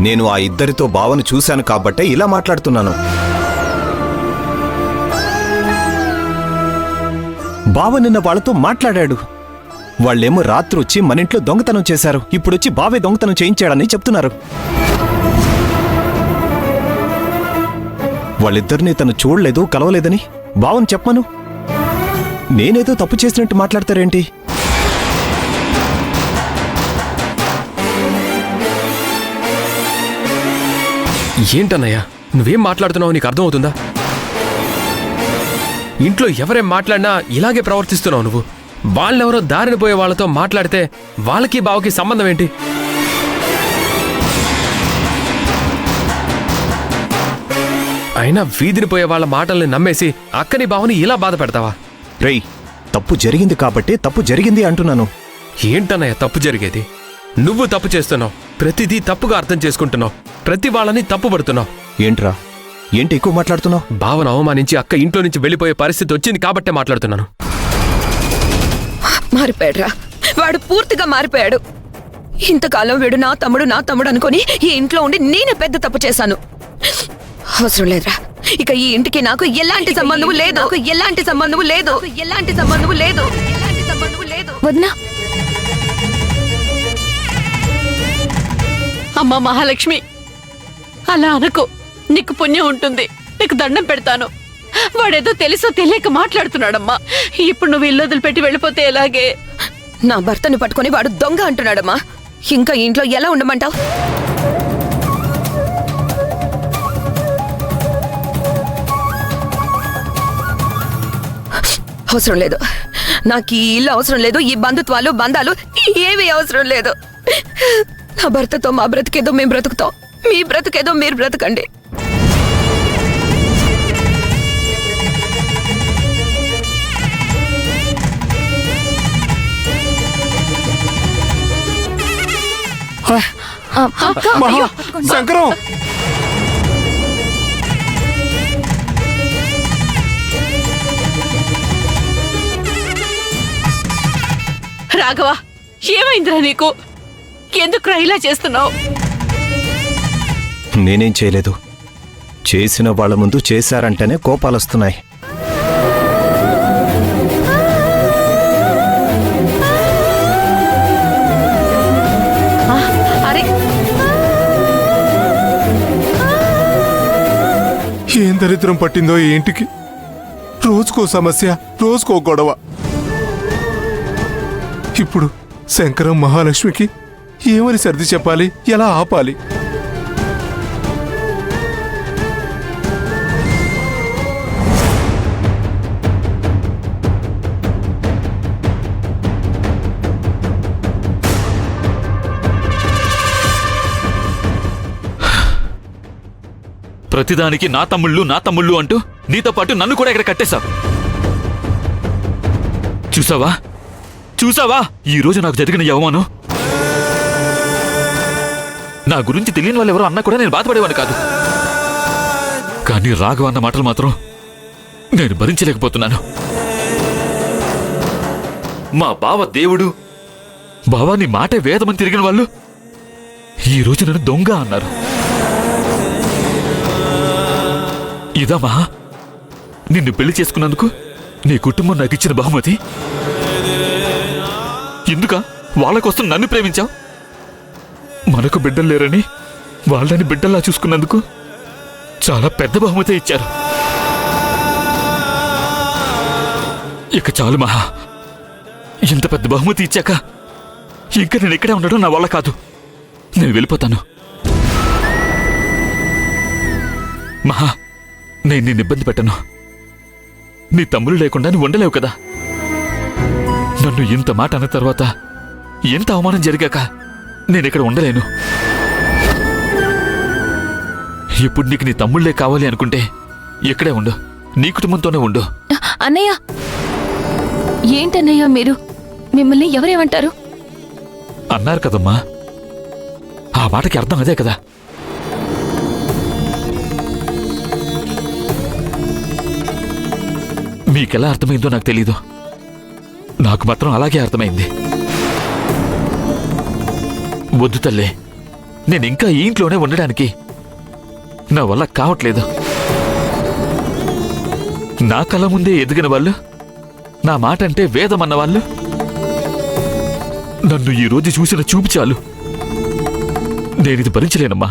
నేను ఆ ఇద్దరితో బావను చూశాను కాబట్టే ఇలా మాట్లాడుతున్నాను. బావ నిన్న వాళ్ళతో మాట్లాడాడు. వాళ్ళేమో రాత్రి వచ్చి మన ఇంట్లో దొంగతనం చేశారు. ఇప్పుడొచ్చి బావే దొంగతనం చేయించాడని చెప్తున్నారు. వాళ్ళిద్దరినీ తను చూడలేదు, కలవలేదని బావను చెప్పమను. నేనేదో తప్పు చేసినట్టు మాట్లాడతారేంటి? ఏంటన్నయ్యా, నువ్వేం మాట్లాడుతున్నావు నీకు అర్థమవుతుందా? ఇంట్లో ఎవరేం మాట్లాడినా ఇలాగే ప్రవర్తిస్తున్నావు నువ్వు. వాళ్ళెవరో దారిని పోయే వాళ్ళతో మాట్లాడితే వాళ్ళకి బావకి సంబంధం ఏంటి? అయినా వీధిని పోయే వాళ్ళ మాటల్ని నమ్మేసి అక్కని బావని ఇలా బాధ పెడతావా? రేయ్, తప్పు జరిగింది కాబట్టి తప్పు జరిగింది అంటున్నాను. ఏంటన్నయ్య తప్పు జరిగేది? నువ్వు తప్పు చేస్తున్నావు. ప్రతిదీ తప్పుగా అర్థం చేసుకుంటున్నావు. ప్రతి వాళ్ళని తప్పుపడుతున్నావు. ఏంట్రా, ఏంటి ఎక్కువ మాట్లాడుతున్నావు? బావను అవమానించి అక్క ఇంట్లో నుంచి వెళ్ళిపోయే పరిస్థితి వచ్చింది కాబట్టే మాట్లాడుతున్నాను. మారిపోయాడురా, వాడు పూర్తిగా మారిపోయాడు. ఇంతకాలం వీడు నా తమ్ముడు అనుకొని ఈ ఇంట్లో ఉండి నేనే పెద్ద తప్పు చేశాను. అవసరం లేదురా, ఇక ఈ ఇంటికి నాకు ఎలాంటి సంబంధం లేదు. వదినా, అమ్మా మహాలక్ష్మి, అలా అనకు. నీకు పుణ్యం ఉంటుంది, నీకు దండం పెడతాను. వాడేదో తెలుసో తెలియక మాట్లాడుతున్నాడమ్మా. ఇప్పుడు నువ్వు ఇల్లు వదిలిపెట్టి వెళ్ళిపోతే ఎలాగే? నా భర్తని పట్టుకొని వాడు దొంగ అంటున్నాడమ్మా. ఇంకా ఇంట్లో ఎలా ఉండమంటావు? అవసరం లేదు, నాకు ఈ ఇల్లు అవసరం లేదు. ఈ బంధుత్వాలు బంధాలు ఏమీ అవసరం లేదు. నా భర్తతో మా బ్రతికేదో మేము బ్రతుకుతాం, మీ బ్రతికేదో మీరు బ్రతకండి. శంకరం, రాఘవ, ఏమైందిరా నీకు? ఎందుకు ఇలా చేస్తున్నావు? నేనేం చేయలేదు. చేసిన వాళ్ళ ముందు చేశారంటేనే కోపాలొస్తున్నాయి. అరే, ఏం దరిద్రం పట్టిందో ఈ ఇంటికి. రోజుకో సమస్య, రోజుకో గొడవ. ఇప్పుడు శంకరం మహాలక్ష్మికి ఏమని సర్ది చెప్పాలి, ఎలా ఆపాలి? ప్రతిదానికి నా తమ్ముళ్ళు అంటూ నీతో పాటు నన్ను కూడా ఇక్కడ కట్టేశావు. చూసావా ఈరోజు నాకు జరిగిన ఈ అవమానం? నా గురించి తెలియని వాళ్ళు ఎవరో అన్నా కూడా నేను బాధపడేవాడు కాదు. కానీ రాఘవ అన్న మాటలు మాత్రం నేను భరించలేకపోతున్నాను. మా బావ దేవుడు, బావా నీ మాటే వేదమని తిరిగిన వాళ్ళు ఈరోజు నన్ను దొంగ అన్నారు. ఇదమ్మా నిన్ను పెళ్లి చేసుకున్నందుకు నీ కుటుంబం నాకు ఇచ్చిన బహుమతి? ఎందుక వాళ్ళ కోసం నన్ను ప్రేమించావు? మనకు బిడ్డలు లేరని వాళ్ళని బిడ్డల్లా చూసుకున్నందుకు చాలా పెద్ద బహుమతి ఇచ్చారు. ఇక చాలు మహా, ఇంత పెద్ద బహుమతి ఇచ్చాక ఇంకా నేను ఇక్కడే ఉండడం నా వల్ల కాదు. నేను వెళ్ళిపోతాను. మహా, నేను నిన్ను ఇబ్బంది పెట్టను. నీ తమ్ముడు లేకుండా నువ్వు ఉండలేవు కదా. నన్ను ఇంత మాట అన్న తర్వాత ఎంత అవమానం జరిగాక నేనిక్కడ ఉండలేను. ఇప్పుడు నీకు నీ తమ్ముళ్లే కావాలి అనుకుంటే ఇక్కడే ఉండు, నీ కుటుంబంతోనే ఉండు. అన్నయ్య, ఏంటన్నయ్య మీరు? మిమ్మల్ని ఎవరేమంటారు? అన్నారు కదమ్మా, ఆ మాటకి అర్థం అదే కదా. మీకెలా అర్థమైందో నాకు తెలీదు, నాకు మాత్రం అలాగే అర్థమైంది. వద్దు తల్లే, నేను ఇంకా ఈ ఇంట్లోనే ఉండడానికి నా వల్ల కావట్లేదు. నా కళ్ళ ముందే ఎదిగిన వాళ్ళు, నా మాట అంటే వేదం అన్నవాళ్ళు నన్ను ఈ రోజు చూసిన చూపు చాలు. నేనిది భరించలేనమ్మా.